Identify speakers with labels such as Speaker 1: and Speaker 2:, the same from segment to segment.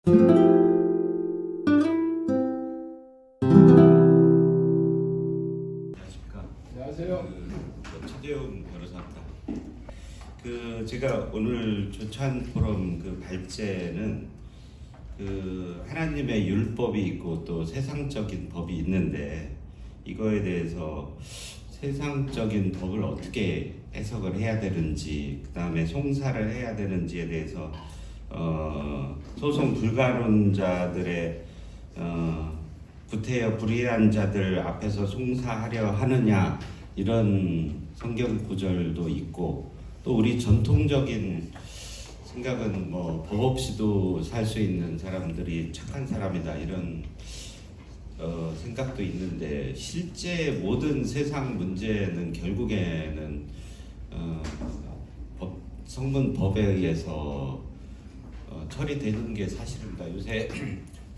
Speaker 1: 안녕하십니까.
Speaker 2: 안녕하세요.
Speaker 1: 최재훈 변호사입니다. 제가 오늘 조찬 포럼 발제는 하나님의 율법이 있고 또 세상적인 법이 있는데, 이거에 대해서 세상적인 법을 어떻게 해석을 해야 되는지, 그 다음에 송사를 해야 되는지에 대해서 소송 불가론자들의 구태여 불의한 자들 앞에서 송사하려 하느냐, 이런 성경 구절도 있고, 또 우리 전통적인 생각은 법 없이도 살 수 있는 사람들이 착한 사람이다, 이런 생각도 있는데, 실제 모든 세상 문제는 결국에는 성문 법에 의해서 처리되는 게 사실입니다. 요새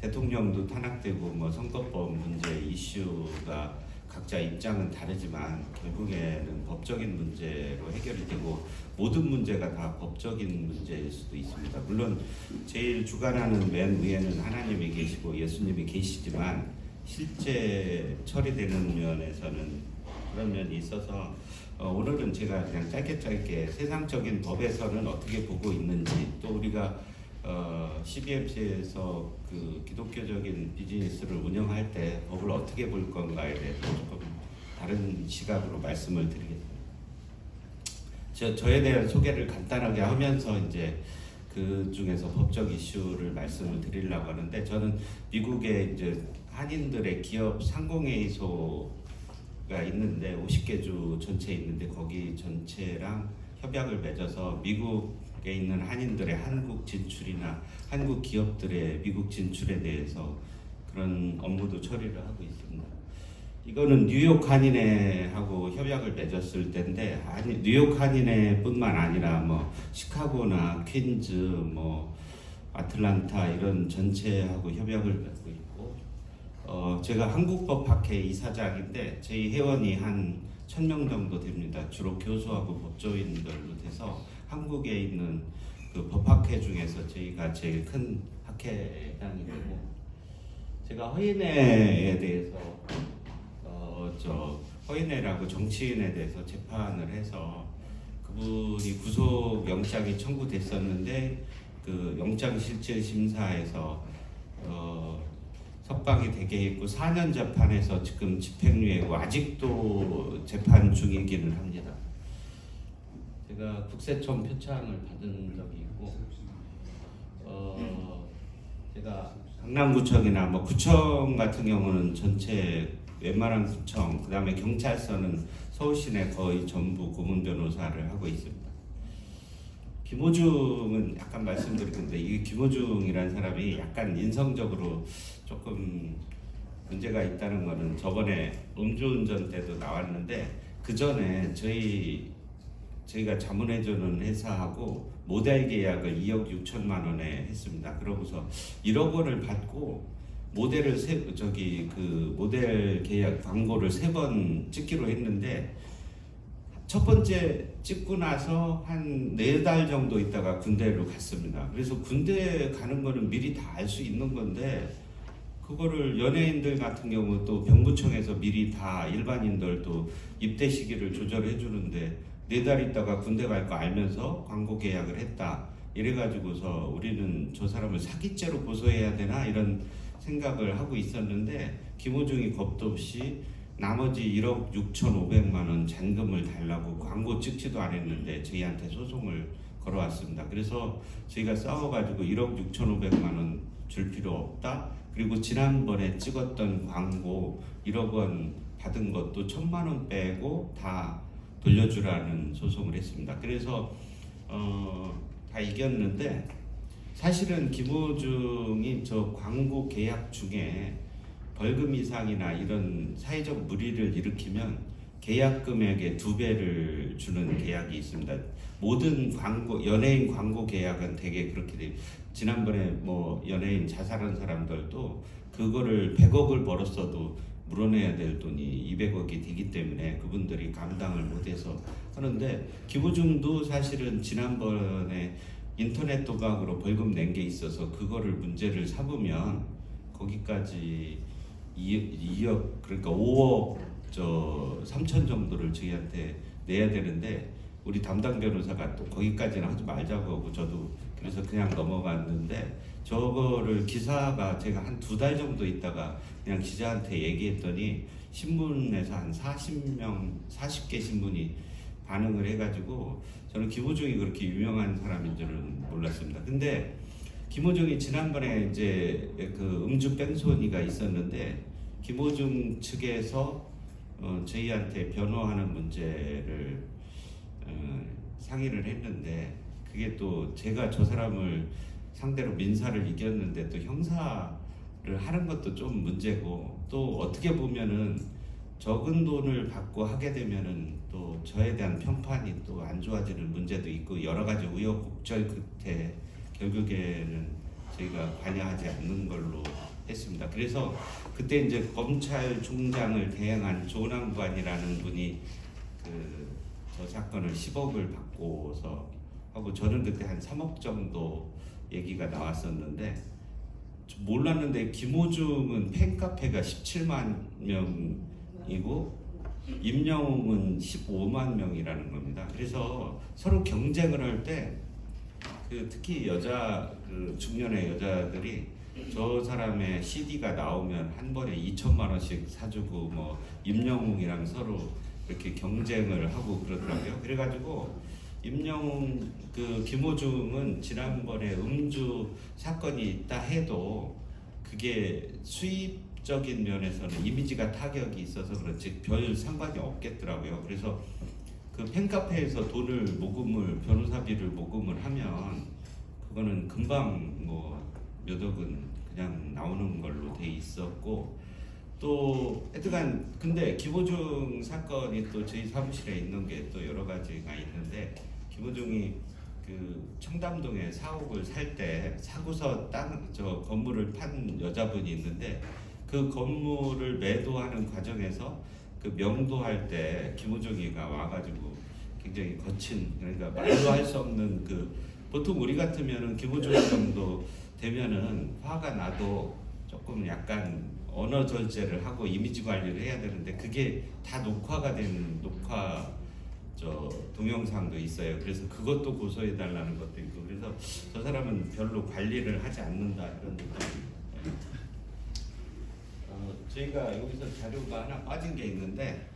Speaker 1: 대통령도 탄핵되고 선거법 문제 이슈가 각자 입장은 다르지만 결국에는 법적인 문제로 해결이 되고, 모든 문제가 다 법적인 문제일 수도 있습니다. 물론 제일 주관하는 맨 위에는 하나님이 계시고 예수님이 계시지만, 실제 처리되는 면에서는 그런 면이 있어서 오늘은 제가 그냥 짧게 세상적인 법에서는 어떻게 보고 있는지, 또 우리가 CBMC에서 기독교적인 비즈니스를 운영할 때 법을 어떻게 볼 건가에 대해서 조금 다른 시각으로 말씀을 드리겠습니다. 저에 대한 소개를 간단하게 하면서 이제 그 중에서 법적 이슈를 말씀을 드리려고 하는데, 저는 미국에 이제 한인들의 기업 상공회의소가 있는데 50개 주 전체에 있는데, 거기 전체랑 협약을 맺어서 미국에 있는 한인들의 한국 진출이나 한국 기업들의 미국 진출에 대해서 그런 업무도 처리를 하고 있습니다. 이거는 뉴욕 한인회하고 협약을 맺었을 때인데, 뉴욕 한인회뿐만 아니라 시카고나 퀸즈, 아틀란타 이런 전체하고 협약을 맺고 있고, 제가 한국법학회 이사장인데 저희 회원이 한 1000명 정도 됩니다. 주로 교수하고 법조인들로 돼서 한국에 있는 법학회 중에서 저희가 제일 큰 학회장이 되고, 제가 허인회에 대해서 허인회라고 정치인에 대해서 재판을 해서 그분이 구속 영장이 청구됐었는데, 그 영장 실질 심사에서 석방이 되게 있고 4년 재판에서 지금 집행유예고 아직도 재판 중이기는 합니다. 제가 국세청 표창을 받은 적이 있고, 제가 강남구청이나 구청 같은 경우는 전체 웬만한 구청, 그 다음에 경찰서는 서울시내 거의 전부 고문 변호사를 하고 있습니다. 김호중은 약간 말씀드릴 건데, 이 김호중이라는 사람이 약간 인성적으로 조금 문제가 있다는 거는 저번에 음주운전 때도 나왔는데, 그 전에 저희가 자문해주는 회사하고 모델 계약을 2억 6천만 원에 했습니다. 그러고서 1억 원을 받고 모델을 모델 계약 광고를 3번 찍기로 했는데, 첫 번째 찍고 나서 한 4달 정도 있다가 군대로 갔습니다. 그래서 군대 가는 거는 미리 다 알 수 있는 건데, 그거를 연예인들 같은 경우 또 병무청에서 미리 다 일반인들도 입대 시기를 조절해 주는데, 4달 있다가 군대 갈 거 알면서 광고 계약을 했다, 이래가지고서 우리는 저 사람을 사기죄로 고소해야 되나 이런 생각을 하고 있었는데, 김호중이 겁도 없이 나머지 1억 6,500만 원 잔금을 달라고 광고 찍지도 않았는데 저희한테 소송을 걸어왔습니다. 그래서 저희가 싸워가지고 1억 6,500만 원 줄 필요 없다, 그리고 지난번에 찍었던 광고 1억 원 받은 것도 1,000만 원 빼고 다 돌려주라는 소송을 했습니다. 그래서 다 이겼는데, 사실은 김호중이 저 광고 계약 중에 벌금 이상이나 이런 사회적 물의를 일으키면 계약 금액의 2배를 주는 계약이 있습니다. 모든 연예인 광고 계약은 되게 그렇게 돼요. 지난번에 연예인 자살한 사람들도 그거를 100억을 벌었어도 물어내야 될 돈이 200억이 되기 때문에 그분들이 감당을 못해서 하는데, 김호중도 사실은 지난번에 인터넷 도박으로 벌금 낸 게 있어서 그거를 문제를 삼으면 거기까지 2억 그러니까 5억 3천 정도를 저희한테 내야 되는데 우리 담당 변호사가 또 거기까지는 하지 말자고 하고 저도 그래서 그냥 넘어갔는데 저거를 기사가 제가 한 2달 정도 있다가 그냥 기자한테 얘기했더니 신문에서 한 40개 신문이 반응을 해가지고 저는 김호중이 그렇게 유명한 사람인 줄은 몰랐습니다. 근데 김호중이 지난번에 이제 그 음주 뺑소니가 있었는데 김호중 측에서 저희한테 변호하는 문제를 상의를 했는데 그게 또 제가 저 사람을 상대로 민사를 이겼는데 또 형사를 하는 것도 좀 문제고 또 어떻게 보면은 적은 돈을 받고 하게 되면은 또 저에 대한 평판이 또 안 좋아지는 문제도 있고 여러 가지 우여곡절 끝에 결국에는 저희가 관여하지 않는 걸로 했습니다. 그래서 그때 이제 검찰총장을 대행한 조남관이라는 분이 저 사건을 10억을 받고서 하고 저는 그때 한 3억 정도 얘기가 나왔었는데 몰랐는데 김호중은 팬카페가 17만 명이고 임영웅은 15만 명이라는 겁니다. 그래서 서로 경쟁을 할 때 특히 여자 중년의 여자들이 저 사람의 CD가 나오면 한 번에 2천만 원씩 사주고 뭐 임영웅이랑 서로 이렇게 경쟁을 하고 그러더라고요. 그래가지고 임영웅 김호중은 지난번에 음주 사건이 있다 해도 그게 수입적인 면에서는 이미지가 타격이 있어서 그렇지 별 상관이 없겠더라고요. 그래서 그 팬카페에서 돈을 변호사비를 모금을 하면 그거는 금방 뭐 몇 억은 그냥 나오는 걸로 돼 있었고 또 하여튼간 근데 김호중 사건이 또 저희 사무실에 있는 게 또 여러 가지가 있는데 김호중이 청담동에 사옥을 살 때 사고서 건물을 판 여자분이 있는데 그 건물을 매도하는 과정에서 그 명도할 때 김호중이가 와가지고 굉장히 거친 그러니까 말로 할 수 없는 보통 우리 같으면은 김호중 정도 되면은 화가 나도 조금 약간 언어 절제를 하고 이미지 관리를 해야 되는데 그게 다 녹화가 된 동영상도 있어요. 그래서 그것도 고소해 달라는 것도 있고 그래서 저 사람은 별로 관리를 하지 않는다 이런 느낌입니다. 저희가 여기서 자료가 하나 빠진 게 있는데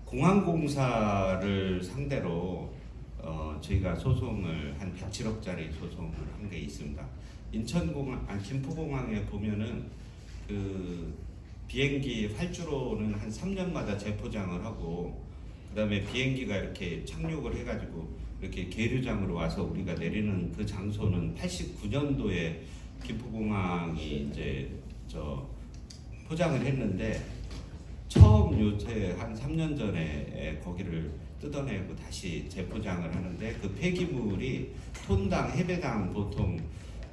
Speaker 1: 공항공사를 상대로 저희가 소송을 한 107억짜리 소송을 한 게 있습니다. 김포공항에 보면은 비행기 활주로는 한 3년마다 재포장을 하고 그다음에 비행기가 이렇게 착륙을 해가지고 이렇게 계류장으로 와서 우리가 내리는 그 장소는 89년도에 김포공항이 이제 포장을 했는데 처음 요새 한 3년 전에 거기를 뜯어내고 다시 재포장을 하는데 그 폐기물이 톤당 해배당 보통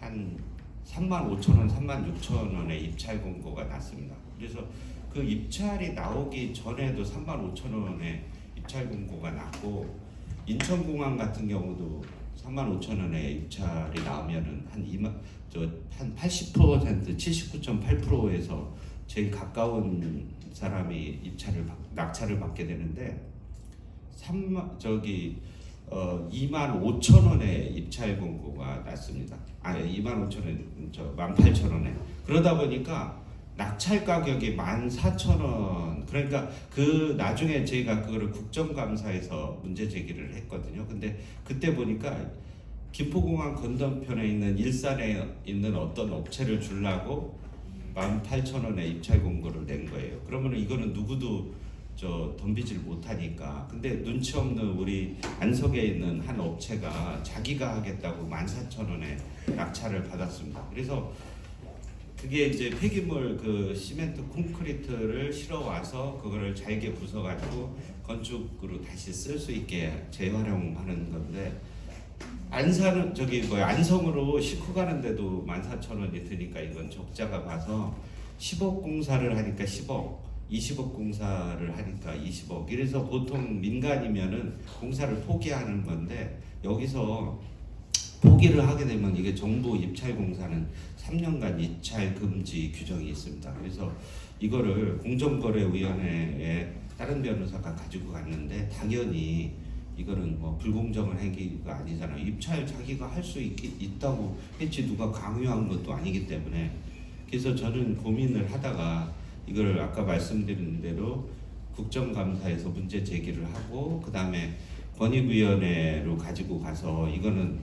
Speaker 1: 한 35,000원, 36,000원의 입찰 공고가 났습니다. 그래서 그 입찰이 나오기 전에도 35,000원의 입찰 공고가 났고 인천공항 같은 경우도 35,000원의 입찰이 나오면은 한 80%, 79.8%에서 제일 가까운 사람이 낙찰을 받게 되는데 25,000원의 입찰 공고가 났습니다. 25,000원, 18,000원에. 그러다 보니까 낙찰 가격이 14,000원. 그러니까 나중에 저희가 그거를 국정감사에서 문제 제기를 했거든요. 근데 그때 보니까 김포공항 건너편에 있는 일산에 있는 어떤 업체를 주려고 18,000원의 입찰 공고를 낸 거예요. 그러면 이거는 누구도 덤비질 못하니까. 근데 눈치 없는 우리 안석에 있는 한 업체가 자기가 하겠다고 14,000원에 낙찰을 받았습니다. 그래서 그게 이제 폐기물 시멘트 콘크리트를 실어 와서 그거를 잘게 부숴가지고 건축으로 다시 쓸 수 있게 재활용하는 건데 안성으로 싣고 가는데도 14,000원이 드니까 이건 적자가 봐서 10억 공사를 하니까 10억 20억 공사를 하니까 20억. 이래서 보통 민간이면은 공사를 포기하는 건데 여기서 포기를 하게 되면 이게 정부 입찰 공사는 3년간 입찰 금지 규정이 있습니다. 그래서 이거를 공정거래위원회에 다른 변호사가 가지고 갔는데 당연히 이거는 뭐 불공정한 행위가 아니잖아요. 입찰 자기가 할 수 있다고 했지 누가 강요한 것도 아니기 때문에. 그래서 저는 고민을 하다가 이걸 아까 말씀드린 대로 국정감사에서 문제 제기를 하고 그 다음에 권익위원회로 가지고 가서 이거는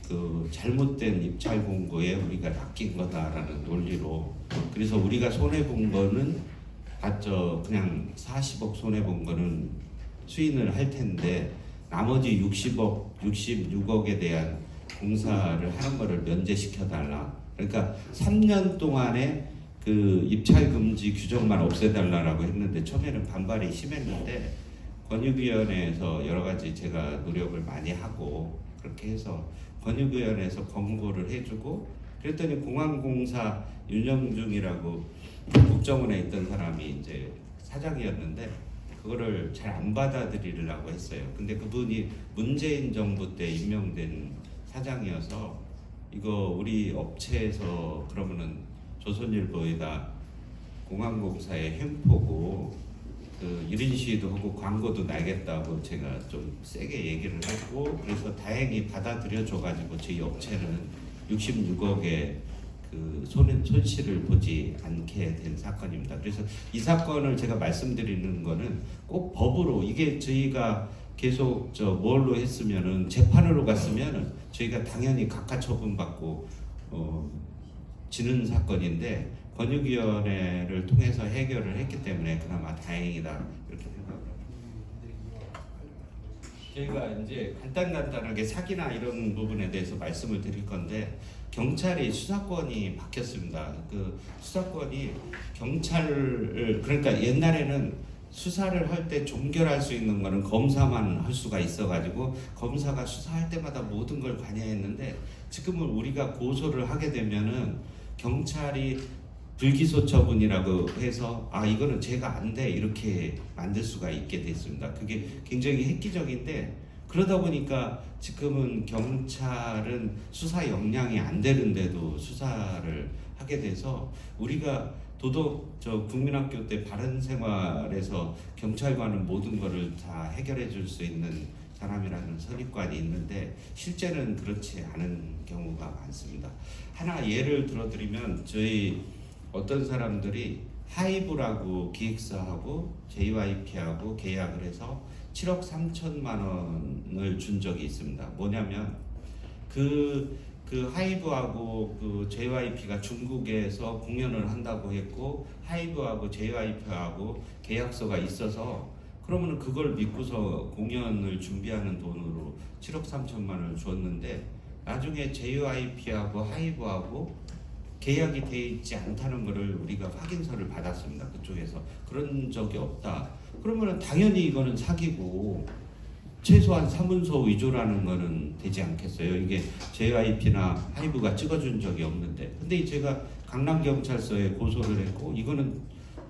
Speaker 1: 그 잘못된 입찰 공고에 우리가 낚인 거다라는 논리로. 그래서 우리가 손해 본 거는 봤죠. 그냥 40억 손해 본 거는 수인을 할 텐데 나머지 66억에 대한 공사를 하는 거를 면제시켜 달라. 그러니까 3년 동안에 그 입찰 금지 규정만 없애달라고 했는데 처음에는 반발이 심했는데 권익위원회에서 여러 가지 제가 노력을 많이 하고 그렇게 해서 권익위원회에서 권고를 해주고 그랬더니 공항공사 윤영중이라고 국정원에 있던 사람이 이제 사장이었는데 그거를 잘 안 받아들이려고 했어요. 근데 그분이 문재인 정부 때 임명된 사장이어서 이거 우리 업체에서 그러면은 조선일보에다 공항공사의 횡포고 그 이런 시위도 하고 광고도 나겠다고 제가 좀 세게 얘기를 했고 그래서 다행히 받아들여 줘가지고 저희 업체는 66억의 그 손실을 보지 않게 된 사건입니다. 그래서 이 사건을 제가 말씀드리는 거는 꼭 법으로 이게 저희가 계속 뭘로 했으면은 재판으로 갔으면은 저희가 당연히 각하 처분받고 지는 사건인데 권익위원회를 통해서 해결을 했기 때문에 그나마 다행이다 이렇게 생각합니다. 저희가 이제 간단하게 사기나 이런 부분에 대해서 말씀을 드릴 건데 경찰이 수사권이 바뀌었습니다. 그 수사권이 경찰을 그러니까 옛날에는 수사를 할 때 종결할 수 있는 거는 검사만 할 수가 있어가지고 검사가 수사할 때마다 모든 걸 관여했는데 지금은 우리가 고소를 하게 되면은 경찰이 불기소 처분이라고 해서 아 이거는 죄가 안 돼 이렇게 만들 수가 있게 됐습니다. 그게 굉장히 획기적인데 그러다 보니까 지금은 경찰은 수사 역량이 안 되는데도 수사를 하게 돼서 우리가 국민학교 때 바른생활에서 경찰관은 모든 것을 다 해결해 줄 수 있는 사람이라는 선입관이 있는데 실제는 그렇지 않은 경우가 많습니다. 하나 예를 들어드리면 저희 어떤 사람들이 하이브라고 기획사하고 JYP하고 계약을 해서 7억 3천만 원을 준 적이 있습니다. 뭐냐면 그 하이브하고 그 JYP가 중국에서 공연을 한다고 했고 하이브하고 JYP하고 계약서가 있어서 그러면은 그걸 믿고서 공연을 준비하는 돈으로 7억 3천만 원을 줬는데 나중에 JYP하고 하이브하고 계약이 돼 있지 않다는 것을 우리가 확인서를 받았습니다. 그쪽에서 그런 적이 없다. 그러면은 당연히 이거는 사기고 최소한 사문서 위조라는 거는 되지 않겠어요? 이게 JYP나 하이브가 찍어준 적이 없는데 근데 제가 강남경찰서에 고소를 했고 이거는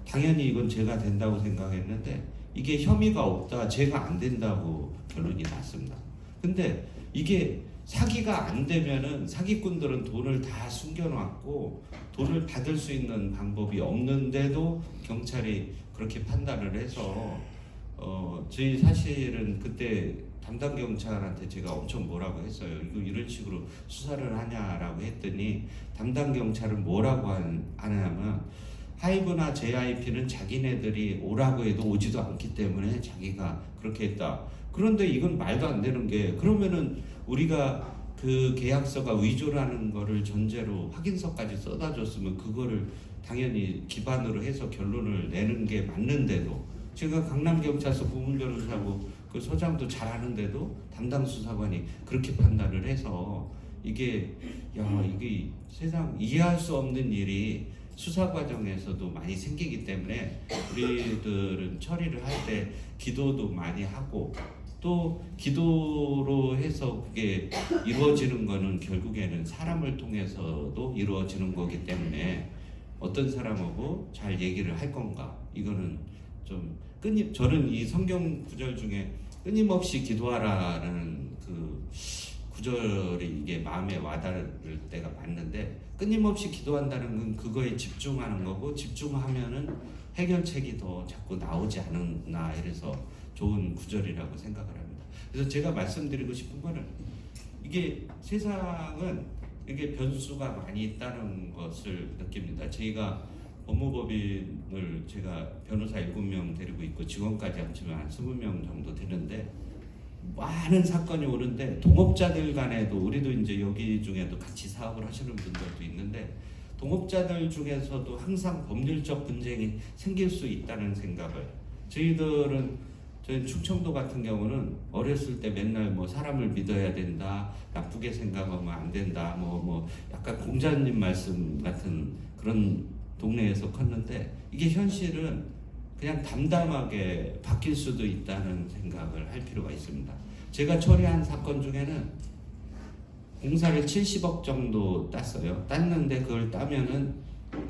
Speaker 1: 당연히 이건 죄가 된다고 생각했는데 이게 혐의가 없다, 죄가 안 된다고 결론이 났습니다. 근데 이게 사기가 안 되면은 사기꾼들은 돈을 다 숨겨놨고 돈을 받을 수 있는 방법이 없는데도 경찰이 그렇게 판단을 해서 저희 사실은 그때 담당 경찰한테 제가 엄청 뭐라고 했어요. 이거 이런 식으로 수사를 하냐라고 했더니 담당 경찰은 뭐라고 하냐면 하이브나 JYP는 자기네들이 오라고 해도 오지도 않기 때문에 자기가 그렇게 했다. 그런데 이건 말도 안 되는 게 그러면은 우리가 그 계약서가 위조라는 거를 전제로 확인서까지 써다줬으면 그거를 당연히 기반으로 해서 결론을 내는 게 맞는데도 제가 강남경찰서 고문변호사고 그 소장도 잘 아는데도 담당 수사관이 그렇게 판단을 해서 이게 세상 이해할 수 없는 일이 수사 과정에서도 많이 생기기 때문에 우리들은 처리를 할 때 기도도 많이 하고 또 기도로 해서 그게 이루어지는 거는 결국에는 사람을 통해서도 이루어지는 거기 때문에 어떤 사람하고 잘 얘기를 할 건가 이거는 좀 저는 이 성경 구절 중에 끊임없이 기도하라는 그 구절이 이게 마음에 와닿을 때가 많는데, 끊임없이 기도한다는 건 그거에 집중하는 거고, 집중하면은 해결책이 더 자꾸 나오지 않나, 이래서 좋은 구절이라고 생각을 합니다. 그래서 제가 말씀드리고 싶은 거는, 이게 세상은 이게 변수가 많이 있다는 것을 느낍니다. 저희가 법무법인을 제가 변호사 7명 데리고 있고 직원까지 합치면 한 20명 정도 되는데, 많은 사건이 오는데 동업자들 간에도, 우리도 이제 여기 중에도 같이 사업을 하시는 분들도 있는데, 동업자들 중에서도 항상 법률적 분쟁이 생길 수 있다는 생각을, 저희 충청도 같은 경우는 어렸을 때 맨날 뭐 사람을 믿어야 된다, 나쁘게 생각하면 안 된다, 뭐 약간 공자님 말씀 같은 그런 동네에서 컸는데, 이게 현실은 그냥 담담하게 바뀔 수도 있다는 생각을 할 필요가 있습니다. 제가 처리한 사건 중에는 공사를 70억 정도 땄어요. 땄는데 그걸 따면은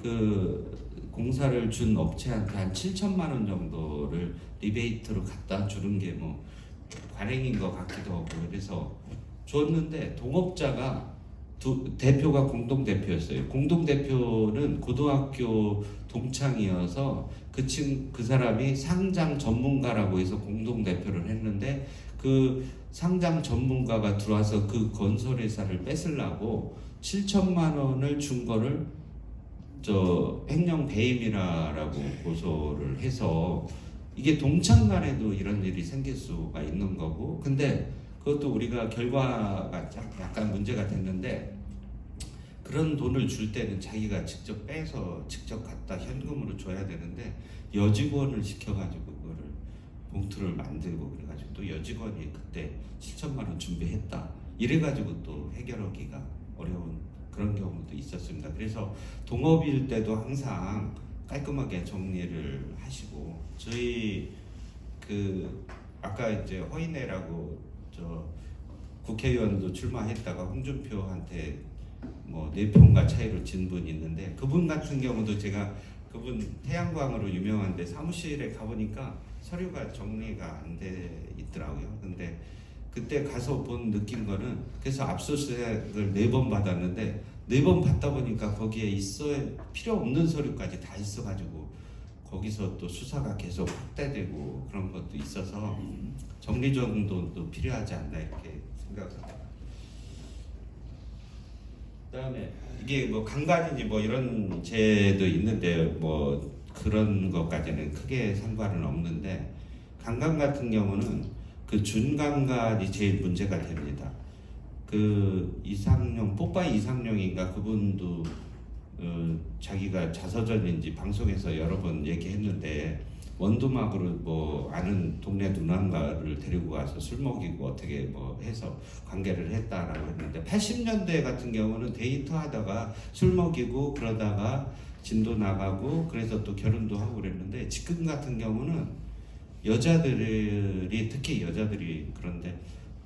Speaker 1: 그 공사를 준 업체한테 한 7천만 원 정도를 리베이트로 갖다 주는 게 뭐 관행인 것 같기도 하고, 그래서 줬는데 동업자가 대표가 공동대표였어요. 공동대표는 고등학교 동창이어서 그 사람이 상장 전문가라고 해서 공동대표를 했는데, 그 상장 전문가가 들어와서 그 건설회사를 뺏으려고 7천만 원을 준 거를 횡령 배임이라고 고소를 해서, 이게 동창 간에도 이런 일이 생길 수가 있는 거고, 근데 그것도 우리가 결과가 약간 문제가 됐는데, 그런 돈을 줄 때는 자기가 직접 빼서 직접 갖다 현금으로 줘야 되는데, 여직원을 시켜가지고 그거를 봉투를 만들고 그래가지고 또 여직원이 그때 7천만 원 준비했다 이래가지고 또 해결하기가 어려운 그런 경우도 있었습니다. 그래서 동업일 때도 항상 깔끔하게 정리를 하시고, 저희 아까 이제 허인애라고 국회의원도 출마했다가 홍준표한테 뭐 4표인가 차이로 진 분이 있는데, 그분 같은 경우도 제가 그분 태양광으로 유명한데 사무실에 가보니까 서류가 정리가 안 돼 있더라고요. 근데 그때 가서 느낀 거는, 그래서 압수수색을 4번 받았는데 4번 받다 보니까 거기에 필요 없는 서류까지 다 있어가지고 거기서 또 수사가 계속 확대되고 그런 것도 있어서 정리정돈도 필요하지 않나 이렇게 생각합니다. 그다음에 이게 뭐 강간이지 뭐 이런 죄도 있는데 뭐 그런 것까지는 크게 상관은 없는데, 강간 같은 경우는 그 준강간이 제일 문제가 됩니다. 그 이상용, 뽀빠이 이상용인가, 그분도 자기가 자서전인지 방송에서 여러 번 얘기했는데, 원두막으로 뭐 아는 동네 누나인가를 데리고 가서 술 먹이고 어떻게 뭐 해서 관계를 했다라고 했는데, 80년대 같은 경우는 데이트하다가 술 먹이고 그러다가 진도 나가고 그래서 또 결혼도 하고 그랬는데, 지금 같은 경우는 특히 여자들이 그런데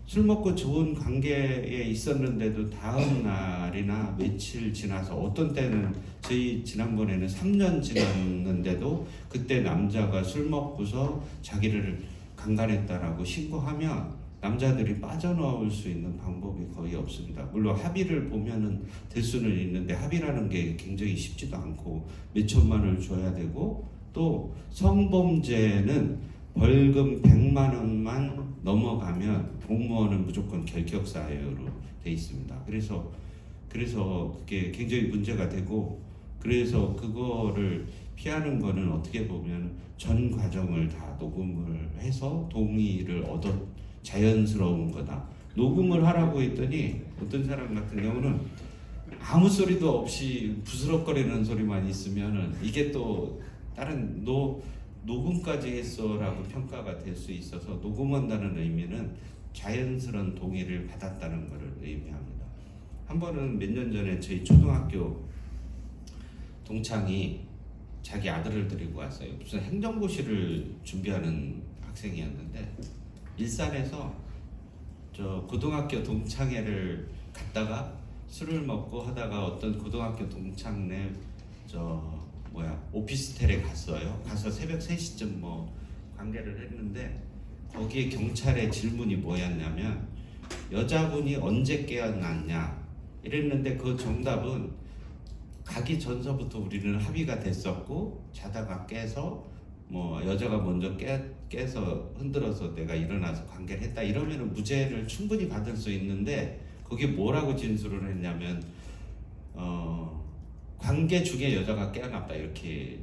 Speaker 1: 술 먹고 좋은 관계에 있었는데도 다음 날이나 며칠 지나서, 어떤 때는 저희 지난번에는 3년 지났는데도 그때 남자가 술 먹고서 자기를 강간했다라고 신고하면 남자들이 빠져나올 수 있는 방법이 거의 없습니다. 물론 합의를 보면은 될 수는 있는데, 합의라는 게 굉장히 쉽지도 않고 몇 천만 원을 줘야 되고, 또 성범죄는 벌금 100만 원만 넘어가면 공무원은 무조건 결격 사유로 돼 있습니다. 그래서 그게 굉장히 문제가 되고, 그래서 그거를 피하는 거는 어떻게 보면 전 과정을 다 녹음을 해서 동의를 자연스러운 거다. 녹음을 하라고 했더니 어떤 사람 같은 경우는 아무 소리도 없이 부스럭거리는 소리만 있으면은 이게 또 다른 녹음까지 했어라고 평가가 될 수 있어서, 녹음한다는 의미는 자연스러운 동의를 받았다는 것을 의미합니다. 한 번은 몇 년 전에 저희 초등학교 동창이 자기 아들을 데리고 왔어요. 무슨 행정고시를 준비하는 학생이었는데, 일산에서 고등학교 동창회를 갔다가 술을 먹고 하다가 어떤 고등학교 동창네 오피스텔에 갔어요. 가서 새벽 3시쯤 뭐 관계를 했는데 거기에 경찰의 질문이 뭐였냐면 여자분이 언제 깨어났냐 이랬는데 그 정답은 가기 전서부터 우리는 합의가 됐었고 자다가 깨서 뭐 여자가 먼저 깨서 흔들어서 내가 일어나서 관계를 했다 이러면은 무죄를 충분히 받을 수 있는데 거기 뭐라고 진술을 했냐면 관계 중에 여자가 깨어났다 이렇게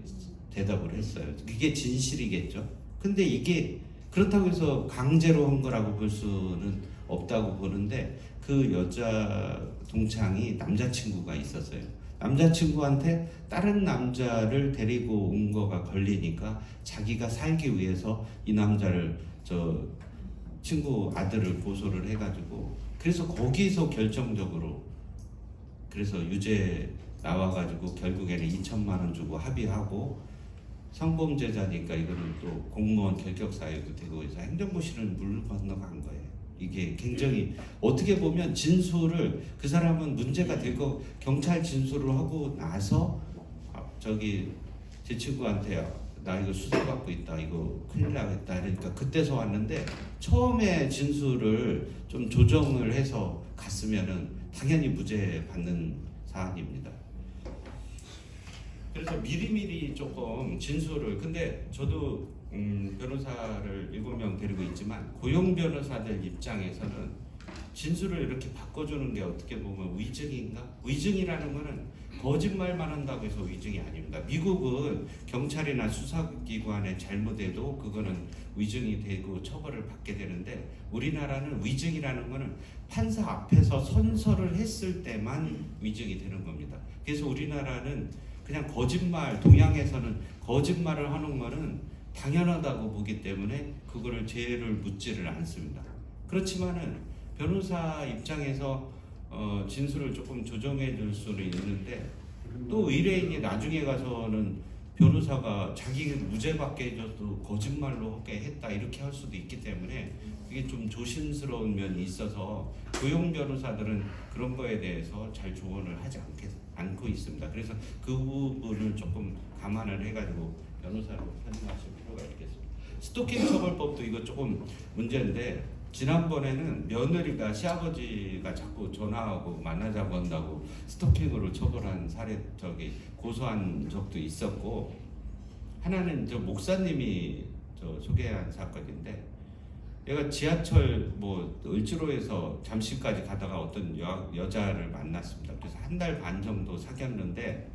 Speaker 1: 대답을 했어요. 그게 진실이겠죠. 근데 이게 그렇다고 해서 강제로 한 거라고 볼 수는 없다고 보는데 그 여자 동창이 남자친구가 있었어요. 남자친구한테 다른 남자를 데리고 온 거가 걸리니까 자기가 살기 위해서 이 남자를 저 친구 아들을 고소를 해가지고 그래서 거기서 결정적으로 그래서 유죄 나와가지고 결국에는 2천만 원 주고 합의하고 성범죄자니까 이거는 또 공무원 결격 사유도 되고 해서 행정고시는 물 건너간 거예요. 이게 굉장히 어떻게 보면 진술을 그 사람은 문제가 되고 경찰 진술을 하고 나서 저기 제 친구한테 나 이거 수사받고 있다 이거 큰일 나겠다 그러니까 그때서 왔는데 처음에 진술을 좀 조정을 해서 갔으면은 당연히 무죄 받는 사안입니다. 그래서 미리미리 조금 진술을 근데 저도 변호사를 7명 데리고 있지만 고용 변호사들 입장에서는 진술을 이렇게 바꿔주는 게 어떻게 보면 위증인가? 위증이라는 거는 거짓말만 한다고 해서 위증이 아닙니다. 미국은 경찰이나 수사기관에 잘못해도 그거는 위증이 되고 처벌을 받게 되는데 우리나라는 위증이라는 거는 판사 앞에서 선서를 했을 때만 위증이 되는 겁니다. 그래서 우리나라는 그냥 거짓말, 동양에서는 거짓말을 하는 거는 당연하다고 보기 때문에 그거를 죄를 묻지를 않습니다. 그렇지만은 변호사 입장에서 진술을 조금 조정해 줄 수는 있는데 또 의뢰인이 나중에 가서는 변호사가 자기 무죄받게 해줘도 거짓말로 하게 했다 이렇게 할 수도 있기 때문에 그게 좀 조심스러운 면이 있어서 고용 변호사들은 그런 거에 대해서 잘 조언을 하지 않고 있습니다. 그래서 그 부분을 조금 감안을 해가지고 변호사로 선임하실 필요가 있겠습니다. 스토킹 처벌법도 이거 조금 문제인데 지난번에는 며느리가 시아버지가 자꾸 전화하고 만나자고 한다고 스토킹으로 처벌한 사례 고소한 적도 있었고 하나는 저 목사님이 소개한 사건인데 얘가 지하철 뭐 을지로에서 잠실까지 가다가 어떤 여자를 만났습니다. 그래서 1달 반 정도 사귀었는데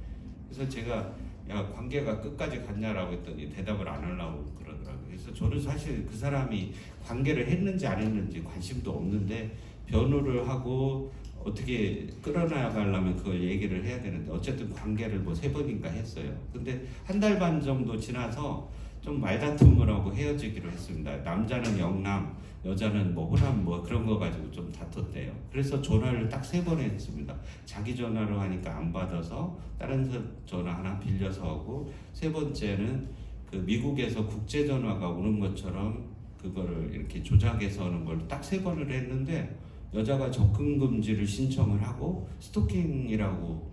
Speaker 1: 그래서 제가 야 관계가 끝까지 갔냐라고 했더니 대답을 안 하려고 그러더라고요. 그래서 저는 사실 그 사람이 관계를 했는지 안 했는지 관심도 없는데 변호를 하고 어떻게 끌어나가려면 그걸 얘기를 해야 되는데 어쨌든 관계를 뭐 3번인가 했어요. 근데 1달 반 정도 지나서 좀 말다툼을 하고 헤어지기로 했습니다. 남자는 영남, 여자는 뭐 호남 뭐 그런 거 가지고 좀 다퉜대요. 그래서 전화를 딱 3번 했습니다. 자기 전화로 하니까 안 받아서 다른 전화 하나 빌려서 하고 세 번째는 그 미국에서 국제 전화가 오는 것처럼 그거를 이렇게 조작해서 하는 걸 딱 3번을 했는데 여자가 접근 금지를 신청을 하고 스토킹이라고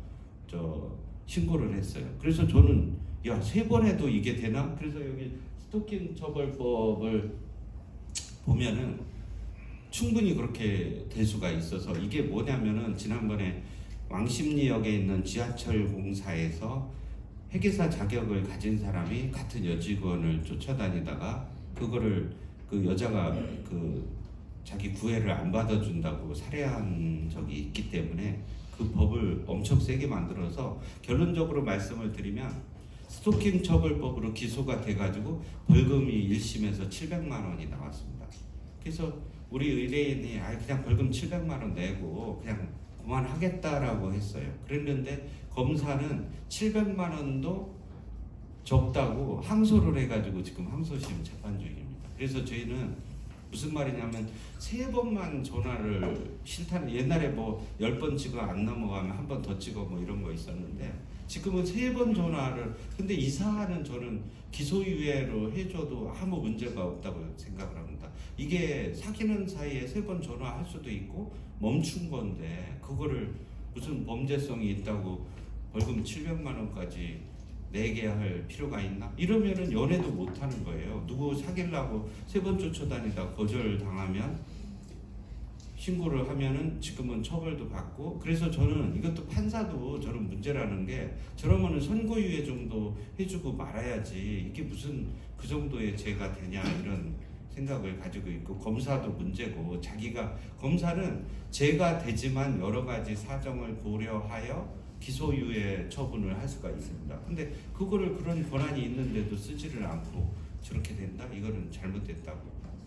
Speaker 1: 신고를 했어요. 그래서 저는 야 3번 해도 이게 되나? 그래서 여기 스토킹 처벌법을 보면은 충분히 그렇게 될 수가 있어서 이게 뭐냐면은 지난번에 왕십리역에 있는 지하철 공사에서 회계사 자격을 가진 사람이 같은 여직원을 쫓아다니다가 그거를 그 여자가 그 자기 구애를 안 받아준다고 살해한 적이 있기 때문에 그 법을 엄청 세게 만들어서 결론적으로 말씀을 드리면 스토킹 처벌법으로 기소가 돼가지고 벌금이 1심에서 700만 원이 나왔습니다. 그래서 우리 의뢰인이 그냥 벌금 700만 원 내고 그냥 그만하겠다라고 했어요. 그랬는데 검사는 700만 원도 적다고 항소를 해가지고 지금 항소심 재판 중입니다. 그래서 저희는 무슨 말이냐면 3번만 전화를 싫다는 옛날에 뭐 10번 찍어 안 넘어가면 한 번 더 찍어 뭐 이런 거 있었는데 지금은 3번 전화를 근데 이 사안은 저는 기소유예로 해줘도 아무 문제가 없다고 생각을 합니다. 이게 사귀는 사이에 3번 전화할 수도 있고 멈춘 건데 그거를 무슨 범죄성이 있다고 벌금 700만 원까지 내게 할 필요가 있나? 이러면은 연애도 못 하는 거예요. 누구 사귀려고 3번 쫓아다니다 거절당하면 신고를 하면은 지금은 처벌도 받고, 그래서 저는 이것도 판사도 저는 문제라는 게, 저러면은 선고유예 정도 해주고 말아야지 이게 무슨 그 정도의 죄가 되냐 이런 생각을 가지고 있고, 검사도 문제고, 자기가 검사는 죄가 되지만 여러 가지 사정을 고려하여 기소유예 처분을 할 수가 있습니다. 근데 그거를 그런 권한이 있는데도 쓰지를 않고 저렇게 된다? 이거는 잘못됐다고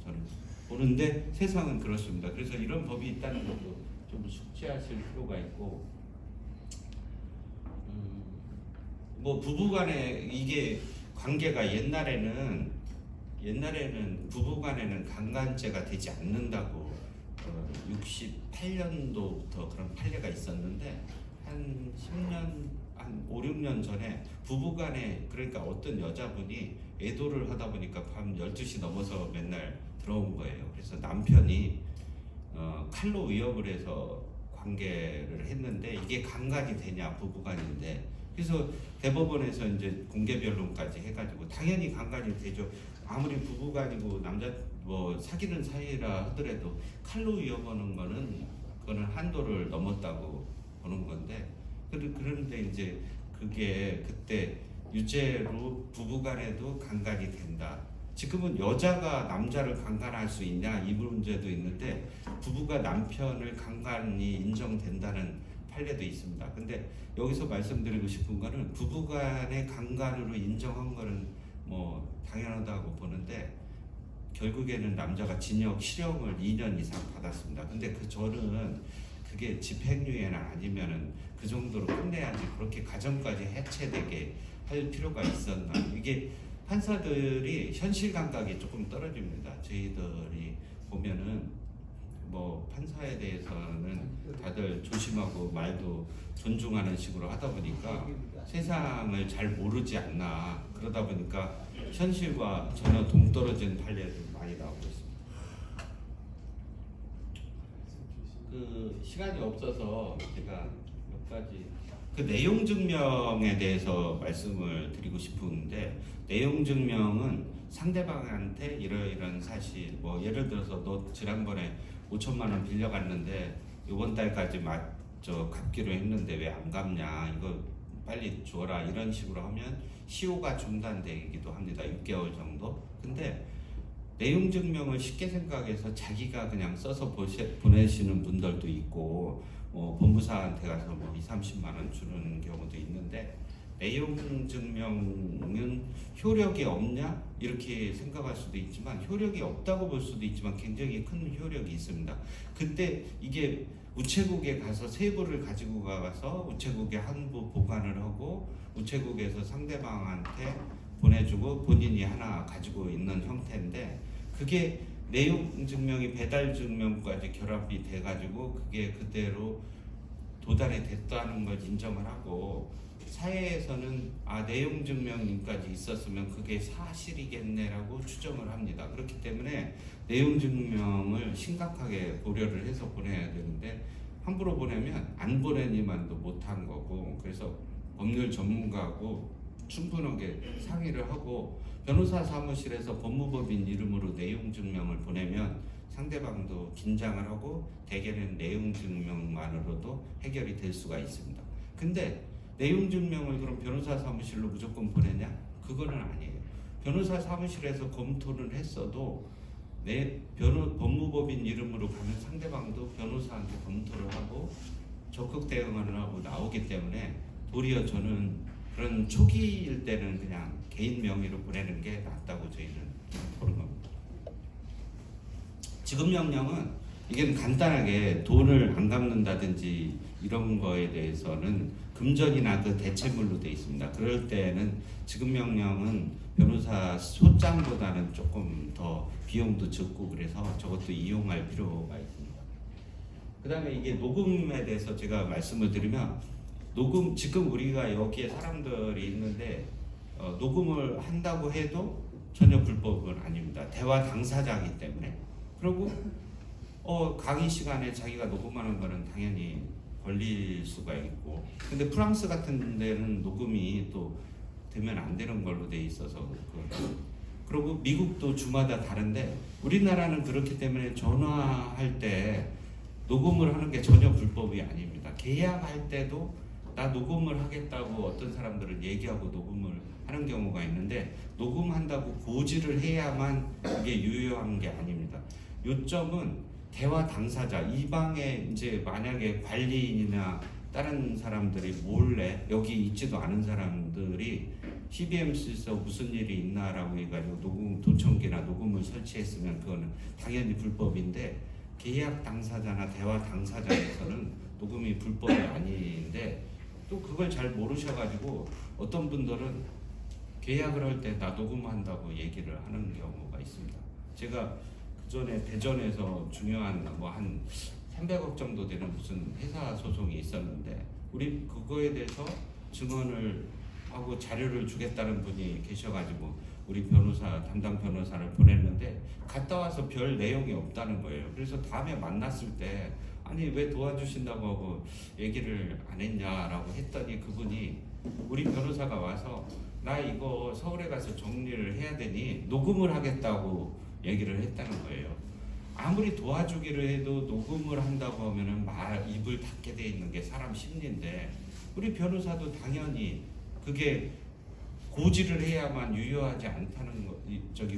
Speaker 1: 저는 보는데, 세상은 그렇습니다. 그래서 이런 법이 있다는 것도 좀 숙지하실 필요가 있고, 뭐 부부간에 이게 관계가 옛날에는 부부간에는 강간죄가 되지 않는다고 68년도부터 그런 판례가 있었는데, 한 10년, 한 5, 6년 전에 부부간에, 그러니까 어떤 여자분이 애도를 하다 보니까 밤 12시 넘어서 맨날 들어온 거예요. 그래서 남편이 칼로 위협을 해서 관계를 했는데, 이게 강간이 되냐, 부부간인데. 그래서 대법원에서 이제 공개 변론까지 해가지고 당연히 강간이 되죠. 아무리 부부간이고 남자 뭐 사귀는 사이라 하더라도 칼로 위협하는 거는 그거는 한도를 넘었다고 보는 건데, 그런데 이제 그게 그때 유죄로 부부간에도 강간이 된다. 지금은 여자가 남자를 강간할 수 있냐 이 문제도 있는데, 부부가 남편을 강간이 인정된다는 판례도 있습니다. 근데 여기서 말씀드리고 싶은 거는, 부부간의 강간으로 인정한 거는 뭐 당연하다고 보는데, 결국에는 남자가 징역 실형을 2년 이상 받았습니다. 근데 저는 그게 집행유예나 아니면은 그 정도로 끝내야지 그렇게 가정까지 해체되게 할 필요가 있었나. 이게 판사들이 현실 감각이 조금 떨어집니다. 저희들이 보면은 뭐 판사에 대해서는 다들 조심하고 말도 존중하는 식으로 하다 보니까 세상을 잘 모르지 않나. 그러다 보니까 현실과 전혀 동떨어진 판례도 많이 나오고 있습니다. 그 시간이 없어서 제가 몇 가지 그 내용 증명에 대해서 말씀을 드리고 싶은데, 내용 증명은 상대방한테 이런 사실, 뭐 예를 들어서 너 지난번에 5천만 원 빌려갔는데 이번 달까지 갚기로 했는데 왜 안 갚냐, 이거 빨리 줘라, 이런 식으로 하면 시효가 중단되기도 합니다. 6개월 정도. 근데 내용 증명을 쉽게 생각해서 자기가 그냥 써서 보내시는 분들도 있고, 법무사한테 가서 뭐 2, 30만 원 주는 경우도 있는데, 내용 증명은 효력이 없냐 이렇게 생각할 수도 있지만, 효력이 없다고 볼 수도 있지만 굉장히 큰 효력이 있습니다. 그때 이게 우체국에 가서 세부를 가지고 가서 우체국에 한부 보관을 하고, 우체국에서 상대방한테 보내주고 본인이 하나 가지고 있는 형태인데, 그게 내용 증명이 배달 증명까지 결합이 돼가지고 그게 그대로 도달이 됐다는 걸 인정을 하고, 사회에서는 내용 증명까지 있었으면 그게 사실이겠네라고 추정을 합니다. 그렇기 때문에 내용 증명을 심각하게 고려를 해서 보내야 되는데, 함부로 보내면 안 보내니만도 못한 거고, 그래서 법률 전문가하고 충분하게 상의를 하고, 변호사 사무실에서 법무법인 이름으로 내용 증명을 보내면 상대방도 긴장을 하고 대개는 내용 증명만으로도 해결이 될 수가 있습니다. 근데 내용 증명을 그럼 변호사 사무실로 무조건 보내냐? 그거는 아니에요. 변호사 사무실에서 검토를 했어도 법무법인 이름으로 가면 상대방도 변호사한테 검토를 하고 적극 대응을 하고 나오기 때문에, 도리어 저는 그런 초기일 때는 그냥 개인 명의로 보내는 게 낫다고 저희는 보는 겁니다. 지급명령은 이게 간단하게 돈을 안 갚는다든지 이런 거에 대해서는 금전이나 그 대체물로 되어 있습니다. 그럴 때는 지급명령은 변호사 소장보다는 조금 더 비용도 적고, 그래서 저것도 이용할 필요가 있습니다. 그 다음에 이게 녹음에 대해서 제가 말씀을 드리면, 녹음, 지금 우리가 여기에 사람들이 있는데 녹음을 한다고 해도 전혀 불법은 아닙니다. 대화 당사자이기 때문에. 그리고 강의 시간에 자기가 녹음하는 거는 당연히 걸릴 수가 있고, 근데 프랑스 같은 데는 녹음이 또 되면 안 되는 걸로 돼 있어서 그리고 미국도 주마다 다른데 우리나라는 그렇기 때문에 전화할 때 녹음을 하는 게 전혀 불법이 아닙니다. 계약할 때도 나 녹음을 하겠다고 어떤 사람들은 얘기하고 녹음을 하는 경우가 있는데 녹음한다고 고지를 해야만 이게 유효한 게 아닙니다. 요점은 대화 당사자 이 방에 이제 만약에 관리인이나 다른 사람들이 몰래 여기 있지도 않은 사람들이 CBMC에서 무슨 일이 있나라고 해가지고 녹음 도청기나 녹음을 설치했으면 그거는 당연히 불법인데 계약 당사자나 대화 당사자에서는 녹음이 불법이 아닌데 또 그걸 잘 모르셔가지고 어떤 분들은 계약을 할 때 나 녹음한다고 얘기를 하는 경우가 있습니다. 제가 그 전에 대전에서 중요한 뭐 한 300억 정도 되는 무슨 회사 소송이 있었는데 우리 그거에 대해서 증언을 하고 자료를 주겠다는 분이 계셔가지고 우리 변호사 담당 변호사를 보냈는데 갔다 와서 별 내용이 없다는 거예요. 그래서 다음에 만났을 때 아니 왜 도와주신다고 하고 얘기를 안 했냐라고 했더니 그분이 우리 변호사가 와서 나 이거 서울에 가서 정리를 해야 되니 녹음을 하겠다고 얘기를 했다는 거예요. 아무리 도와주기를 해도 녹음을 한다고 하면은 입을 닫게 돼 있는 게 사람 심리인데 우리 변호사도 당연히 그게 고지를 해야만 유효하지 않다는 거,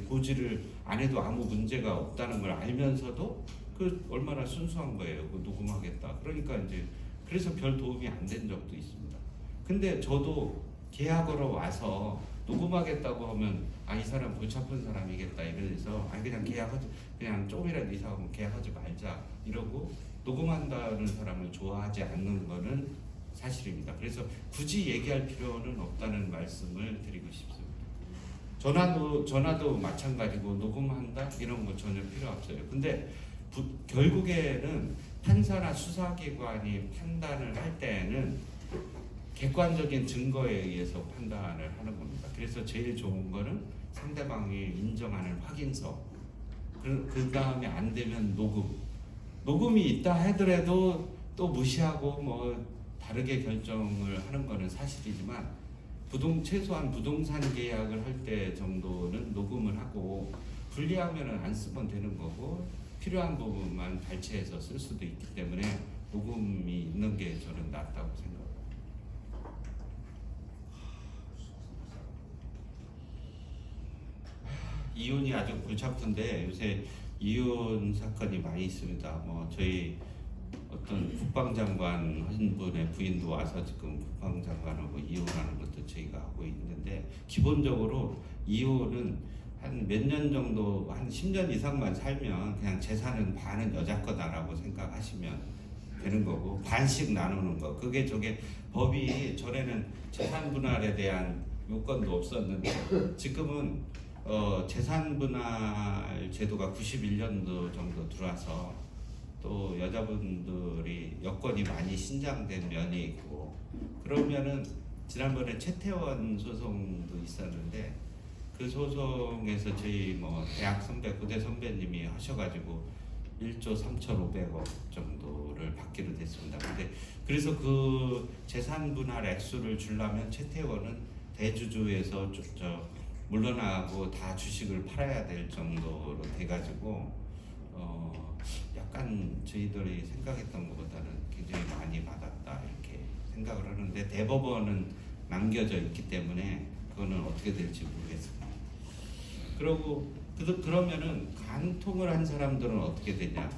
Speaker 1: 고지를 안 해도 아무 문제가 없다는 걸 알면서도 그 얼마나 순수한 거예요. 그 녹음하겠다. 그러니까 이제 그래서 별 도움이 안 된 적도 있습니다. 근데 저도 계약으로 와서 녹음하겠다고 하면 이 사람 골치 아픈 사람이겠다 이래서 그냥 계약하지 그냥 조금이라도 이상하면 계약하지 말자 이러고 녹음한다는 사람을 좋아하지 않는 거는 사실입니다. 그래서 굳이 얘기할 필요는 없다는 말씀을 드리고 싶습니다. 전화도 마찬가지고 녹음한다 이런 거 전혀 필요 없어요. 근데 결국에는 판사나 수사기관이 판단을 할 때에는 객관적인 증거에 의해서 판단을 하는 겁니다. 그래서 제일 좋은 거는 상대방이 인정하는 확인서. 그 다음에 안 되면 녹음이 있다 하더라도 또 무시하고 뭐 다르게 결정을 하는 거는 사실이지만 최소한 부동산 계약을 할 때 정도는 녹음을 하고 불리하면은 안 쓰면 되는 거고 필요한 부분만 발췌해서 쓸 수도 있기 때문에 녹음이 있는 게 저는 낫다고 생각합니다. 이혼이 아주 골치 아픈데 요새 이혼 사건이 많이 있습니다. 뭐 저희 어떤 국방장관 한 분의 부인도 와서 지금 국방장관하고 이혼하는 것도 저희가 하고 있는데 기본적으로 이혼은 한 몇 년 정도 한 10년 이상만 살면 그냥 재산은 반은 여자 거다라고 생각하시면 되는 거고 반씩 나누는 거 그게 법이 전에는 재산 분할에 대한 요건도 없었는데 지금은 재산 분할 제도가 91년도 정도 들어와서 또 여자분들이 여건이 많이 신장된 면이 있고 그러면은 지난번에 최태원 소송도 있었는데 그 소송에서 저희 뭐 대학 선배 고대 선배님이 하셔가지고 1조 3,500억 정도를 받기로 됐습니다. 근데 그래서 그 재산 분할 액수를 주려면 최태원은 대주주에서 물러나고 다 주식을 팔아야 될 정도로 돼가지고 약간 저희들이 생각했던 것보다는 굉장히 많이 받았다 이렇게 생각을 하는데 대법원은 남겨져 있기 때문에 그거는 어떻게 될지 모르겠습니다. 그러면은 간통을 한 사람들은 어떻게 되냐?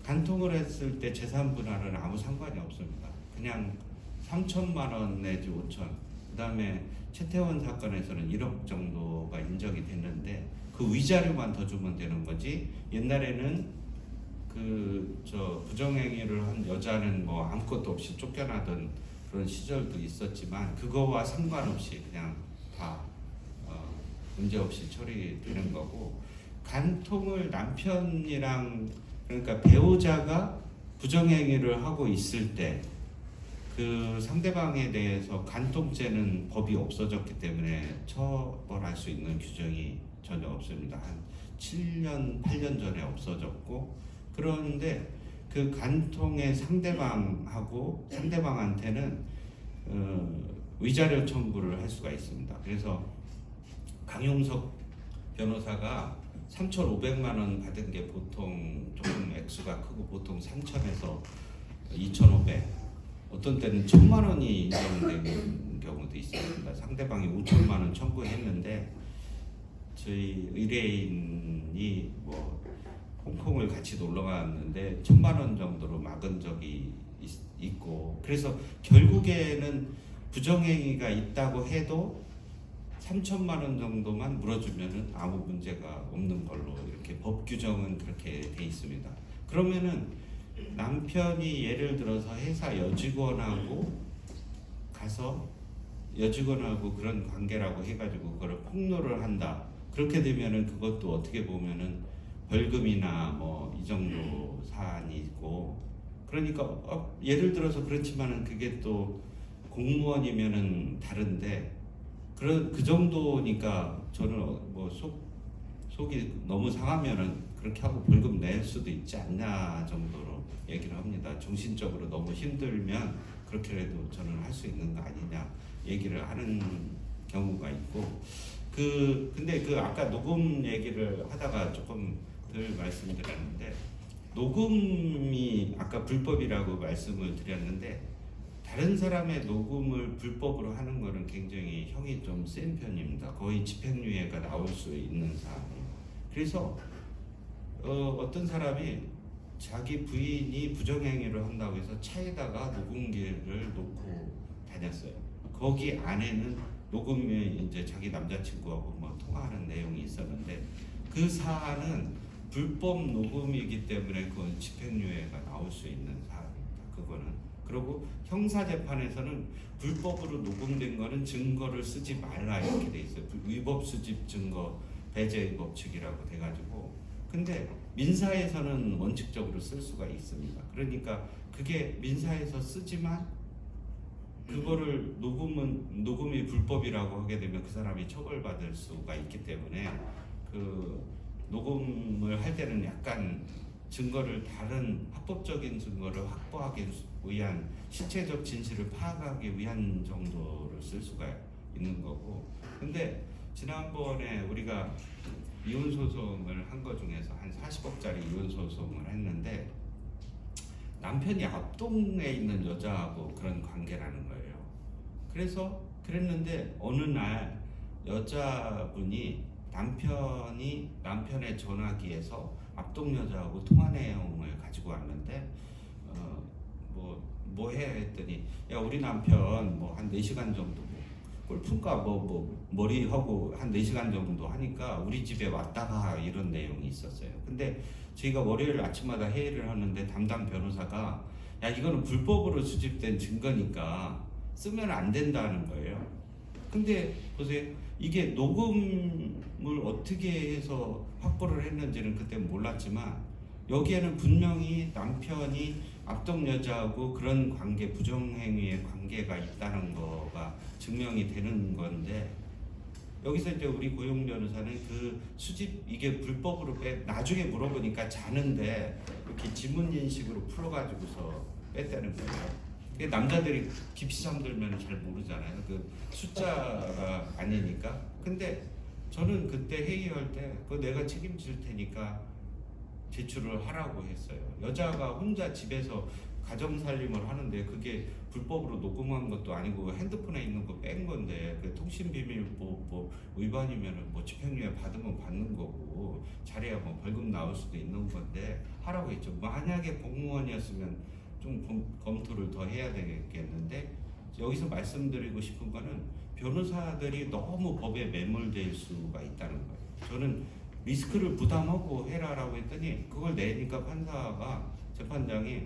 Speaker 1: 간통을 했을 때 재산 분할은 아무 상관이 없습니다. 그냥 3천만 원 내지 5천. 그다음에 최태원 사건에서는 1억 정도가 인정이 됐는데 그 위자료만 더 주면 되는 거지. 옛날에는 부정행위를 한 여자는 뭐 아무것도 없이 쫓겨나던 그런 시절도 있었지만 그거와 상관없이 그냥 다 문제 없이 처리되는 거고 간통을 남편이랑 그러니까 배우자가 부정행위를 하고 있을 때 그 상대방에 대해서 간통죄는 법이 없어졌기 때문에 처벌할 수 있는 규정이 전혀 없습니다. 한 7년, 8년 전에 없어졌고 그런데 그 간통의 상대방한테는 위자료 청구를 할 수가 있습니다. 그래서 강용석 변호사가 3,500만 원 받은 게 보통 조금 액수가 크고 보통 3,000에서 2,500, 어떤 때는 1,000만 원이 인정되는 경우도 있습니다. 상대방이 5천만 원 청구했는데 저희 의뢰인이 뭐 홍콩을 같이 놀러 갔는데 1,000만 원 정도로 막은 적이 있고, 그래서 결국에는 부정행위가 있다고 해도 3천만 원 정도만 물어주면은 아무 문제가 없는 걸로 이렇게 법 규정은 그렇게 돼 있습니다. 그러면은 남편이 예를 들어서 회사 여직원하고 가서 여직원하고 그런 관계라고 해가지고 그걸 폭로를 한다. 그렇게 되면은 그것도 어떻게 보면은 벌금이나 뭐 이 정도 사안이 있고, 그러니까 예를 들어서 그렇지만은 그게 또 공무원이면은 다른데 그 정도니까 저는 뭐 속이 너무 상하면은 그렇게 하고 벌금 낼 수도 있지 않냐 정도로 얘기를 합니다. 정신적으로 너무 힘들면 그렇게라도 저는 할 수 있는 거 아니냐 얘기를 하는 경우가 있고, 근데 아까 녹음 얘기를 하다가 조금 덜 말씀드렸는데, 녹음이 아까 불법이라고 말씀을 드렸는데 다른 사람의 녹음을 불법으로 하는 거는 굉장히 형이 좀 센 편입니다. 거의 집행유예가 나올 수 있는 사안이에요. 그래서 어떤 사람이 자기 부인이 부정행위를 한다고 해서 차에다가 녹음기를 놓고 다녔어요. 거기 안에는 녹음에 이제 자기 남자친구하고 뭐 통화하는 내용이 있었는데 그 사안은 불법 녹음이기 때문에 그건 집행유예가 나올 수 있는 사안입니다. 그거는. 그리고 형사재판에서는 불법으로 녹음된 거는 증거를 쓰지 말라 이렇게 돼 있어요. 위법 수집 증거 배제 법칙이라고 돼가지고. 근데 민사에서는 원칙적으로 쓸 수가 있습니다. 그러니까 그게 민사에서 쓰지만 그거를 녹음이 불법이라고 하게 되면 그 사람이 처벌받을 수가 있기 때문에 그 녹음을 할 때는 약간 증거를 다른 합법적인 증거를 확보하기 위한 실체적 진실을 파악하기 위한 정도를 쓸 수가 있는 거고. 근데 지난번에 우리가 이혼 소송을 한 거 중에서 한 40억짜리 이혼 소송을 했는데 남편이 앞동에 있는 여자하고 그런 관계라는 거예요. 그래서 그랬는데 어느 날 여자분이 남편의 전화기에서 앞동 여자하고 통화 내용을 가지고 왔는데 뭐 해 했더니 야 우리 남편 뭐 한 4시간 정도 골프인가 머리하고 한 4시간 정도 하니까 우리 집에 왔다가 이런 내용이 있었어요. 근데 저희가 월요일 아침마다 회의를 하는데 담당 변호사가 야 이거는 불법으로 수집된 증거니까 쓰면 안 된다는 거예요. 근데 보세요. 이게 녹음을 어떻게 해서 확보를 했는지는 그때 몰랐지만 여기에는 분명히 남편이 앞동 여자하고 그런 관계, 부정행위의 관계가 있다는 거가 증명이 되는 건데, 여기서 이제 우리 고용 변호사는 그 수집 이게 불법으로 나중에 물어보니까 자는데 이렇게 지문인식으로 풀어가지고서 뺐다는 거예요. 남자들이 깊이 잠들면 잘 모르잖아요. 그 숫자가 아니니까. 근데 저는 그때 회의할 때 그거 내가 책임질 테니까 제출을 하라고 했어요. 여자가 혼자 집에서 가정살림을 하는데 그게 불법으로 녹음한 것도 아니고 핸드폰에 있는 거 뺀 건데 그 통신비밀보호법 위반이면은 뭐 집행유예 받으면 받는 거고 잘해야 뭐 벌금 나올 수도 있는 건데 하라고 했죠. 만약에 공무원이었으면 좀 검토를 더 해야 되겠는데, 여기서 말씀드리고 싶은 거는 변호사들이 너무 법에 매몰될 수가 있다는 거예요. 저는 리스크를 부담하고 해라라고 했더니 그걸 내니까 재판장이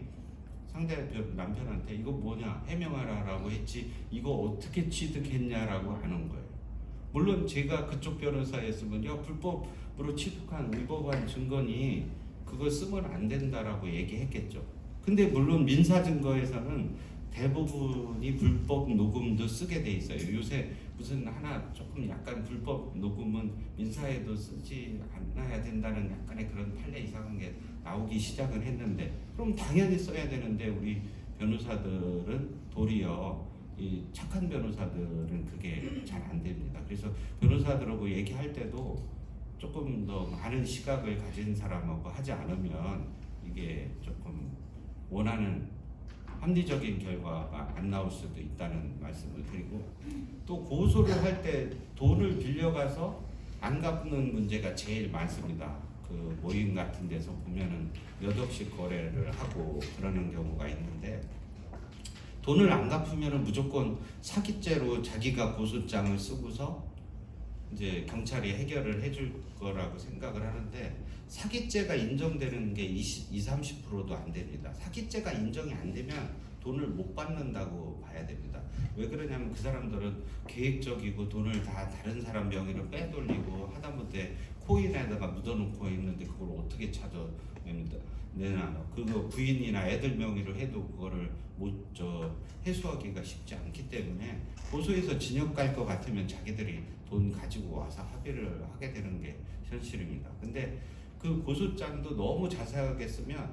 Speaker 1: 상대 남편한테 이거 뭐냐 해명하라라고 했지 이거 어떻게 취득했냐라고 하는 거예요. 물론 제가 그쪽 변호사였으면 야 불법으로 취득한 위법한 증거니 그걸 쓰면 안 된다라고 얘기했겠죠. 근데 물론 민사 증거에서는 대부분이 불법 녹음도 쓰게 돼 있어요. 요새 무슨 하나 조금 약간 불법 녹음은 민사에도 쓰지 않아야 된다는 약간의 그런 판례 이상한 게 나오기 시작은 했는데, 그럼 당연히 써야 되는데 우리 변호사들은 도리어 이 착한 변호사들은 그게 잘 안 됩니다. 그래서 변호사들하고 얘기할 때도 조금 더 많은 시각을 가진 사람하고 하지 않으면 이게 조금 원하는 합리적인 결과가 안 나올 수도 있다는 말씀을 드리고, 또 고소를 할 때 돈을 빌려가서 안 갚는 문제가 제일 많습니다. 그 모임 같은 데서 보면은 몇 억씩 거래를 하고 그러는 경우가 있는데, 돈을 안 갚으면은 무조건 사기죄로 자기가 고소장을 쓰고서 이제 경찰이 해결을 해줄 거라고 생각을 하는데, 사기죄가 인정되는 게 30%도 안 됩니다. 사기죄가 인정이 안 되면 돈을 못 받는다고 봐야 됩니다. 왜 그러냐면 그 사람들은 계획적이고 돈을 다 다른 사람 명의로 빼돌리고 하다못해 코인에다가 묻어놓고 있는데 그걸 어떻게 찾아내나, 그거 부인이나 애들 명의로 해도 그거를 해소하기가 쉽지 않기 때문에 고소해서 징역 갈 것 같으면 자기들이 돈 가지고 와서 합의를 하게 되는 게 현실입니다. 근데 그 고소장도 너무 자세하게 쓰면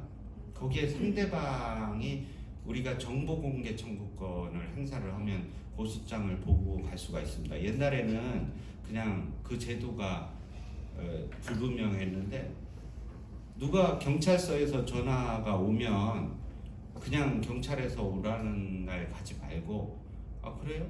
Speaker 1: 거기에 상대방이 우리가 정보공개 청구권을 행사를 하면 고소장을 보고 갈 수가 있습니다. 옛날에는 그냥 그 제도가 불분명했는데, 누가 경찰서에서 전화가 오면 그냥 경찰에서 오라는 날 가지 말고, 아 그래요?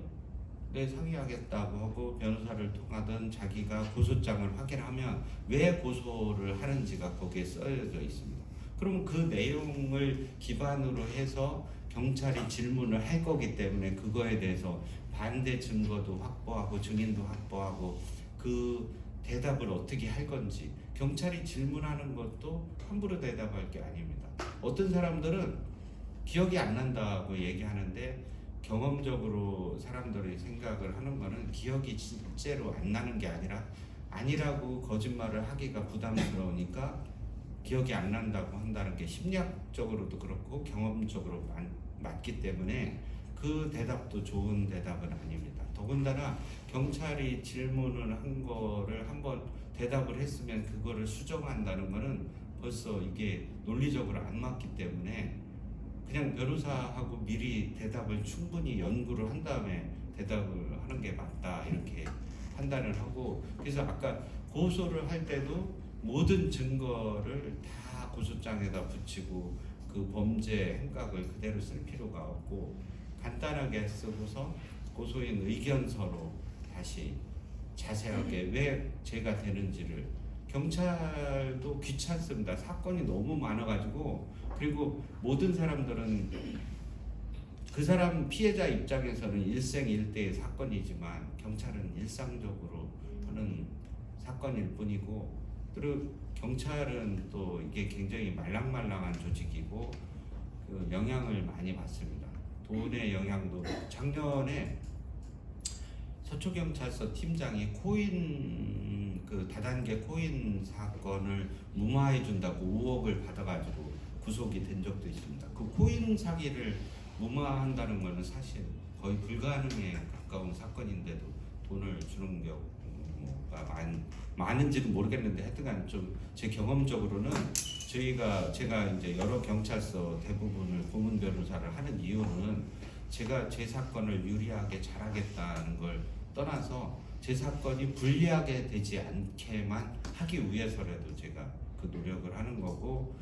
Speaker 1: 네, 상의하겠다고 하고 변호사를 통하든 자기가 고소장을 확인하면 왜 고소를 하는지가 거기에 써져 있습니다. 그럼 그 내용을 기반으로 해서 경찰이 질문을 할 거기 때문에 그거에 대해서 반대 증거도 확보하고 증인도 확보하고 그 대답을 어떻게 할 건지, 경찰이 질문하는 것도 함부로 대답할 게 아닙니다. 어떤 사람들은 기억이 안 난다고 얘기하는데, 경험적으로 사람들이 생각을 하는 거는 기억이 실제로 안 나는 게 아니라고 거짓말을 하기가 부담스러우니까 기억이 안 난다고 한다는 게 심리학적으로도 그렇고 경험적으로 맞기 때문에 그 대답도 좋은 대답은 아닙니다. 더군다나 경찰이 질문을 한 거를 한번 대답을 했으면 그거를 수정한다는 거는 벌써 이게 논리적으로 안 맞기 때문에 그냥 변호사하고 미리 대답을 충분히 연구를 한 다음에 대답을 하는 게 맞다, 이렇게 판단을 하고, 그래서 아까 고소를 할 때도 모든 증거를 다 고소장에다 붙이고 그 범죄 행각을 그대로 쓸 필요가 없고 간단하게 쓰고서 고소인 의견서로 다시 자세하게 왜 죄가 되는지를, 경찰도 귀찮습니다. 사건이 너무 많아가지고. 그리고 모든 사람들은 그 사람 피해자 입장에서는 일생일대의 사건이지만 경찰은 일상적으로 하는 사건일 뿐이고, 그리고 경찰은 또 이게 굉장히 말랑말랑한 조직이고 그 영향을 많이 받습니다. 돈의 영향도. 작년에 서초경찰서 팀장이 코인 그 다단계 코인 사건을 무마해 준다고 5억을 받아가지고 구속이 된 적도 있습니다. 그 코인 사기를 무마한다는 것은 사실 거의 불가능에 가까운 사건인데도 돈을 주는 경우가 많은지도 모르겠는데, 하여튼간 좀 제 경험적으로는 제가 이제 여러 경찰서 대부분을 고문 변호사를 하는 이유는 제가 제 사건을 유리하게 잘하겠다는 걸 떠나서 제 사건이 불리하게 되지 않게만 하기 위해서라도 제가 그 노력을 하는 거고,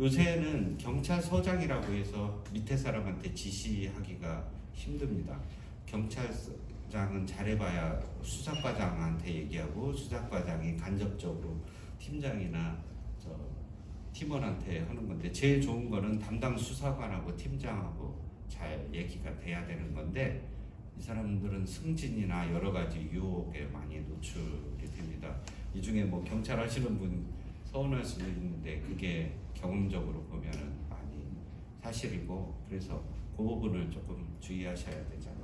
Speaker 1: 요새는 경찰서장이라고 해서 밑에 사람한테 지시하기가 힘듭니다. 경찰서장은 잘해봐야 수사과장한테 얘기하고 수사과장이 간접적으로 팀장이나 팀원한테 하는 건데, 제일 좋은 거는 담당 수사관하고 팀장하고 잘 얘기가 돼야 되는 건데, 이 사람들은 승진이나 여러 가지 유혹에 많이 노출이 됩니다. 이 중에 뭐 경찰 하시는 분 서운할 수도 있는데 그게 경험적으로 보면은 많이 사실이고, 그래서 그 부분을 조금 주의하셔야 되잖아.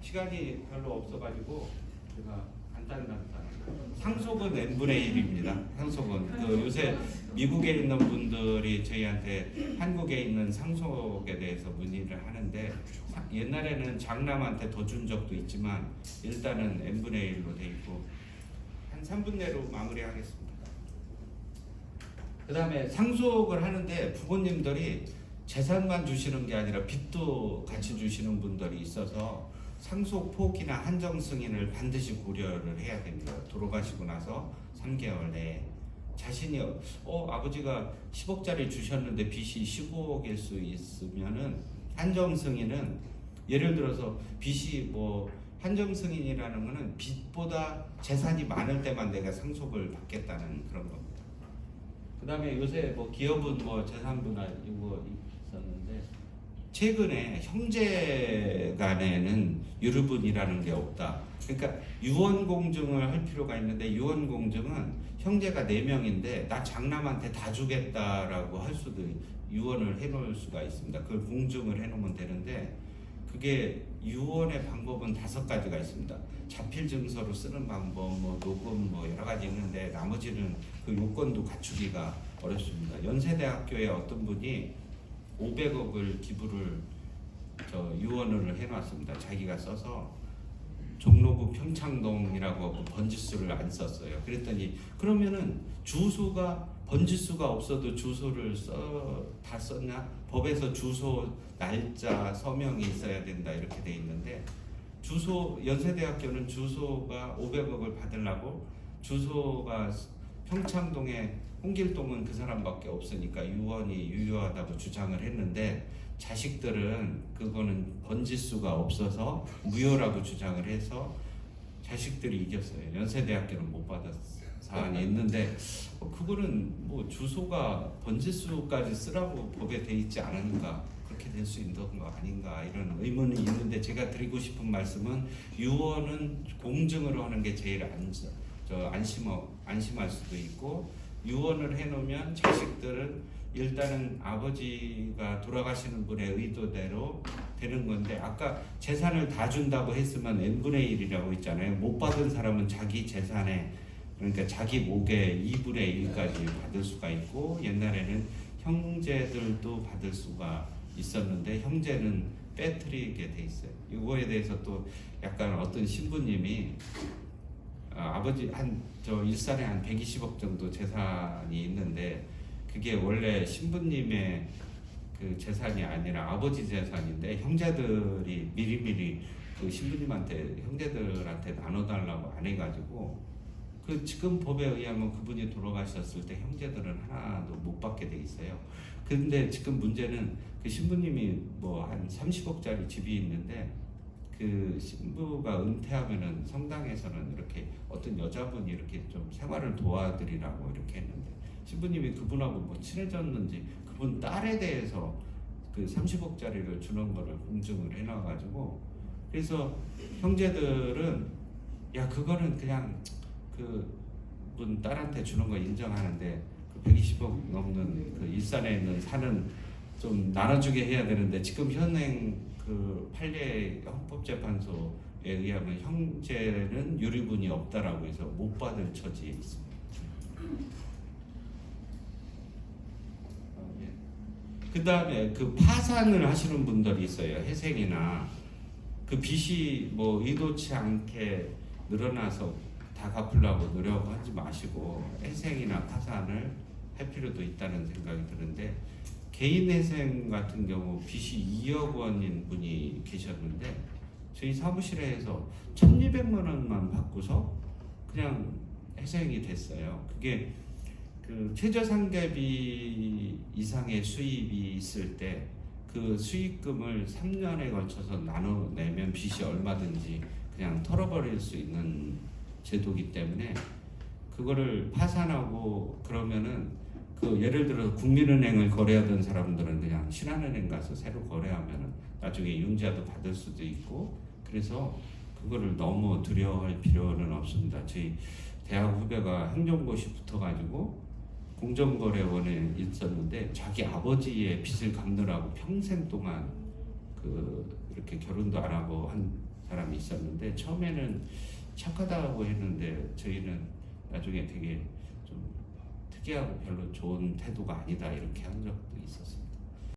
Speaker 1: 시간이 별로 없어가지고 제가 간단한 상속은 n분의 1입니다. 상속은 그 요새 미국에 있는 분들이 저희한테 한국에 있는 상속에 대해서 문의를 하는데, 옛날에는 장남한테 더 준 적도 있지만 일단은 n분의 1로 돼 있고, 한 3분 내로 마무리하겠습니다. 그 다음에 상속을 하는데 부모님들이 재산만 주시는 게 아니라 빚도 같이 주시는 분들이 있어서 상속 포기나 한정 승인을 반드시 고려를 해야 됩니다. 돌아가시고 나서 3개월 내에 자신이 아버지가 10억짜리 주셨는데 빚이 15억일 수 있으면은 한정 승인은 예를 들어서 빚이 뭐 한정 승인이라는 거는 빚보다 재산이 많을 때만 내가 상속을 받겠다는 그런 겁니다. 그다음에 요새 뭐 기업은 뭐 재산분할 이거 있었는데 최근에 형제 간에는 유류분이라는 게 없다. 그러니까 유언 공증을 할 필요가 있는데 유언 공증은 형제가 4명인데 나 장남한테 다 주겠다라고 할 수도 유언을 해놓을 수가 있습니다. 그걸 공증을 해놓으면 되는데 그게 유언의 방법은 5가지가 있습니다. 자필 증서로 쓰는 방법, 뭐 녹음, 뭐 여러 가지 있는데 나머지는 그 요건도 갖추기가 어렵습니다. 연세대학교에 어떤 분이 500억을 기부를 유언을 해놨습니다. 자기가 써서 종로구 평창동이라고 그 번지수를 안 썼어요. 그랬더니 그러면은 주소가 번지수가 없어도 주소를 다 썼냐? 법에서 주소, 날짜, 서명이 있어야 된다 이렇게 돼 있는데 연세대학교는 주소가 500억을 받으려고 주소가 평창동에 홍길동은 그 사람밖에 없으니까 유언이 유효하다고 주장을 했는데 자식들은 그거는 번지수가 없어서 무효라고 주장을 해서 자식들이 이겼어요. 연세대학교는 못 받았 사안이 있는데 그거는 뭐 주소가 번지수까지 쓰라고 법에 돼 있지 않은가, 그렇게 될 수 있는 거 아닌가 이런 의문이 있는데 제가 드리고 싶은 말씀은 유언은 공증으로 하는 게 제일 안심할 수도 있고 유언을 해놓으면 자식들은 일단은 아버지가 돌아가시는 분의 의도대로 되는 건데 아까 재산을 다 준다고 했으면 n분의 1이라고 있잖아요. 못 받은 사람은 자기 재산에 그러니까 자기 목에 2분의 1까지 받을 수가 있고 옛날에는 형제들도 받을 수가 있었는데 형제는 빼뜨리게 돼 있어요. 이거에 대해서 또 약간 어떤 신부님이 아버지 일산에 한 120억 정도 재산이 있는데 그게 원래 신부님의 그 재산이 아니라 아버지 재산인데 형제들이 미리미리 그 신부님한테 형제들한테 나눠달라고 안 해가지고 그 지금 법에 의하면 그분이 돌아가셨을 때 형제들은 하나도 못 받게 돼 있어요. 근데 지금 문제는 그 신부님이 뭐 한 30억짜리 집이 있는데 그 신부가 은퇴하면은 성당에서는 이렇게 어떤 여자분이 이렇게 좀 생활을 도와드리라고 이렇게 했는데 신부님이 그분하고 뭐 친해졌는지 그분 딸에 대해서 그 30억짜리를 주는 거를 공증을 해놔가지고 그래서 형제들은 야 그거는 그냥 그분 딸한테 주는 거 인정하는데 그 120억 넘는 그 일산에 있는 산은 좀 나눠주게 해야 되는데 지금 현행 그 판례 헌법재판소에 의하면 형제는 유류분이 없다라고 해서 못 받을 처지에 있습니다. 그 다음에 그 파산을 하시는 분들이 있어요. 회생이나 그 빚이 뭐 의도치 않게 늘어나서 다 갚으려고 노력하지 마시고 회생이나 파산을 할 필요도 있다는 생각이 드는데 개인 회생 같은 경우 빚이 2억 원인 분이 계셨는데 저희 사무실에서 1,200만 원만 받고서 그냥 회생이 됐어요. 그게 그 최저상계비 이상의 수입이 있을 때 그 수익금을 3년에 걸쳐서 나눠내면 빚이 얼마든지 그냥 털어버릴 수 있는 제도이기 때문에 그거를 파산하고 그러면은 그 예를 들어 국민은행을 거래하던 사람들은 그냥 신한은행 가서 새로 거래하면은 나중에 융자도 받을 수도 있고 그래서 그거를 너무 두려워할 필요는 없습니다. 저희 대학 후배가 행정고시 붙어가지고 공정거래원에 있었는데 자기 아버지의 빚을 갚느라고 평생 동안 이렇게 결혼도 안 하고 한 사람이 있었는데 처음에는 착하다고 했는데 저희는 나중에 되게 좀 특이하고 별로 좋은 태도가 아니다 이렇게 한 적도 있었어요.